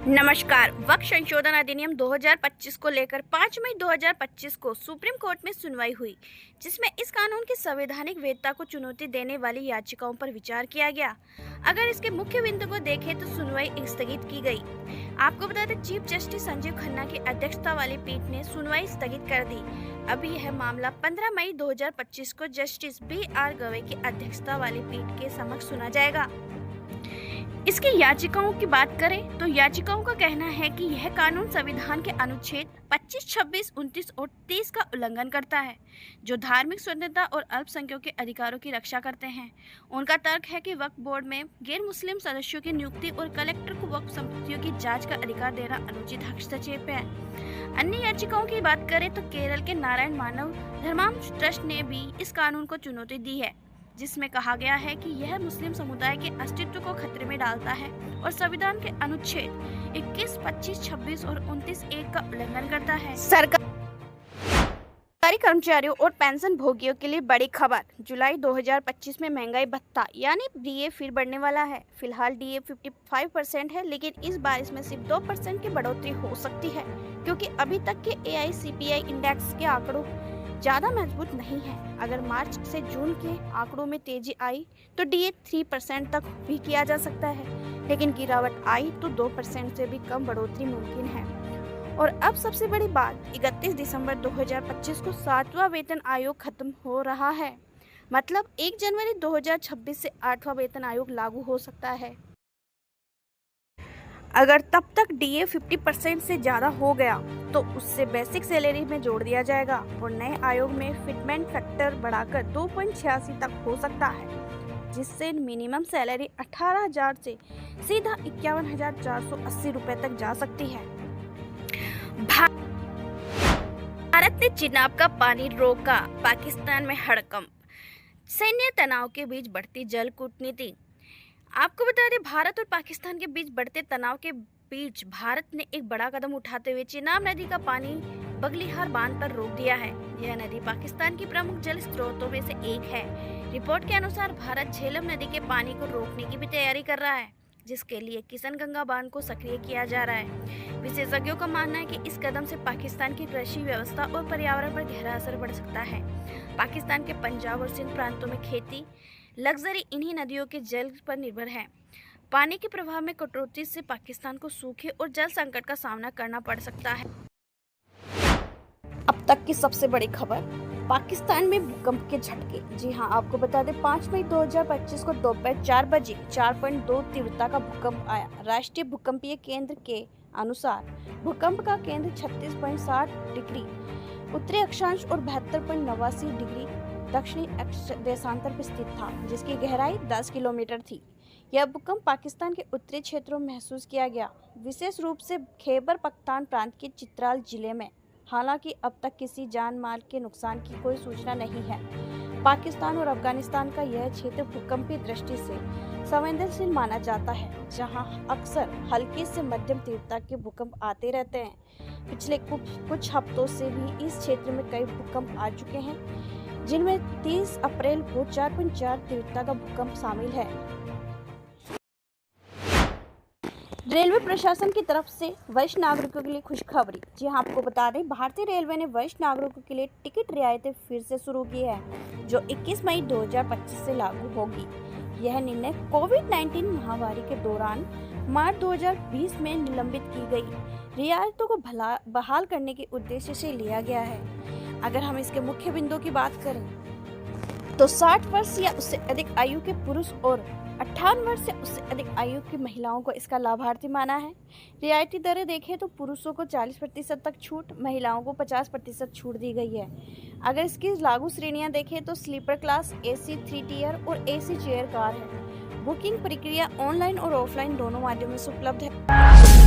नमस्कार। वक्त संशोधन अधिनियम 2025 को लेकर 5 मई 2025 को सुप्रीम कोर्ट में सुनवाई हुई, जिसमें इस कानून की संवैधानिक वैधता को चुनौती देने वाली याचिकाओं पर विचार किया गया। अगर इसके मुख्य बिंदु को देखें तो सुनवाई स्थगित की गई। आपको बता दें, चीफ जस्टिस संजीव खन्ना की अध्यक्षता वाली पीठ ने सुनवाई स्थगित कर दी। अभी यह मामला 15 मई 2025 को जस्टिस BR गवई की अध्यक्षता वाली पीठ के समक्ष सुना जाएगा। इसकी याचिकाओं की बात करें तो याचिकाओं का कहना है कि यह कानून संविधान के अनुच्छेद 25, 26, 29 और 30 का उल्लंघन करता है, जो धार्मिक स्वतंत्रता और अल्पसंख्यकों के अधिकारों की रक्षा करते हैं। उनका तर्क है कि वक्फ बोर्ड में गैर मुस्लिम सदस्यों की नियुक्ति और कलेक्टर को वक्फ संपत्तियों की जांच का अधिकार देना अनुचित हस्तक्षेप है। अन्य याचिकाओं की बात करें तो केरल के नारायण मानव धर्मांश ट्रस्ट ने भी इस कानून को चुनौती दी है, जिसमें कहा गया है कि यह मुस्लिम समुदाय के अस्तित्व को खतरे में डालता है और संविधान के अनुच्छेद 21, 25, 26 और 29(1) का उल्लंघन करता है। सरकारी कर्मचारियों और पेंशन भोगियों के लिए बड़ी खबर। जुलाई 2025 में महंगाई भत्ता यानी DA फिर बढ़ने वाला है। फिलहाल DA 55% है, लेकिन इस बार इसमें सिर्फ 2% की बढ़ोतरी हो सकती है, क्योंकि अभी तक के AICPI इंडेक्स के आंकड़ों ज़्यादा मजबूत नहीं है। अगर मार्च से जून के आंकड़ों में तेजी आई तो DA 3% तक भी किया जा सकता है, लेकिन गिरावट आई तो 2% से भी कम बढ़ोतरी मुमकिन है। और अब सबसे बड़ी बात, 31 दिसंबर 2025 को 7वां वेतन आयोग खत्म हो रहा है। मतलब 1 जनवरी 2026 से 8वां वेतन आयोग लागू हो सकता है। अगर तब तक DA 50% से ज़्यादा हो गया तो उससे बेसिक सैलरी में जोड़ दिया जाएगा और नए आयोग में फिटमेंट फैक्टर बढ़ाकर 2.86 तक हो सकता है, जिससे मिनिमम सैलरी 18,000 से सीधा 51,480 रुपये तक जा सकती है। भारत ने चिनाब का पानी रोका, पाकिस्तान में हड़कंप। सैन्य तनाव के बीच बढ़ती जल कूटनीति। आपको बता दें, भारत और पाकिस्तान के बीच बढ़ते तनाव के बीच भारत ने एक बड़ा कदम उठाते हुए चिनाब नदी का पानी बगलिहार बांध पर रोक दिया है। यह नदी पाकिस्तान की प्रमुख जल स्रोतों में से एक है। रिपोर्ट के अनुसार भारत झेलम नदी के पानी को रोकने की भी तैयारी कर रहा है, जिसके लिए किशनगंगा बांध को सक्रिय किया जा रहा है। विशेषज्ञों का मानना है कि इस कदम से पाकिस्तान की कृषि व्यवस्था और पर्यावरण पर गहरा असर पड़ सकता है। पाकिस्तान के पंजाब और सिंध प्रांतों में खेती लग्जरी इन्हीं नदियों के जल पर निर्भर है। पानी के प्रवाह में कटौती से पाकिस्तान को सूखे और जल संकट का सामना करना पड़ सकता है। अब तक की सबसे बड़ी खबर, पाकिस्तान में भूकंप के झटके। जी हां, आपको बता दें, 5 मई 2025 को दोपहर 4 बजे 4.2 तीव्रता का भूकंप आया। राष्ट्रीय भूकंपीय केंद्र के अनुसार भूकंप का केंद्र 36.60 डिग्री उत्तरी अक्षांश और 72.89 डिग्री दक्षिणी देशांतर पर स्थित था, जिसकी गहराई 10 किलोमीटर थी। यह भूकंप पाकिस्तान के उत्तरी क्षेत्रों में महसूस किया गया, विशेष रूप से खैबर पख्तून प्रांत के चित्राल जिले में। हालांकि अब तक किसी जान माल के नुकसान की कोई सूचना नहीं है। पाकिस्तान और अफगानिस्तान का यह क्षेत्र भूकंपीय दृष्टि से संवेदनशील माना जाता है, जहां अक्सर हल्के से मध्यम तीव्रता के भूकंप आते रहते हैं। पिछले कुछ हफ्तों से भी इस क्षेत्र में कई भूकंप आ चुके हैं, जिनमें 30 अप्रैल को 4.4 तीव्रता का भूकंप शामिल है। रेलवे प्रशासन की तरफ से वरिष्ठ नागरिकों के लिए खुशखबरी। जी हां, आपको बता दें, भारतीय रेलवे ने वरिष्ठ नागरिकों के लिए टिकट रियायतें फिर से शुरू की है, जो 21 मई 2025 से लागू होगी। यह निर्णय कोविड-19 महामारी के दौरान मार्च 2020 में निलंबित की गई रियायतों को बहाल करने के उद्देश्य से लिया गया है। अगर हम इसके मुख्य बिंदुओं की बात करें तो 60 वर्ष या उससे अधिक आयु के पुरुष और 58 वर्ष या उससे अधिक आयु की महिलाओं को इसका लाभार्थी माना है। रियायती दरें देखें तो पुरुषों को 40% तक छूट, महिलाओं को 50% छूट दी गई है। अगर इसकी लागू श्रेणियां देखें तो स्लीपर क्लास, AC 3 टियर और AC चेयर कार है। बुकिंग प्रक्रिया ऑनलाइन और ऑफलाइन दोनों माध्यमों से उपलब्ध है।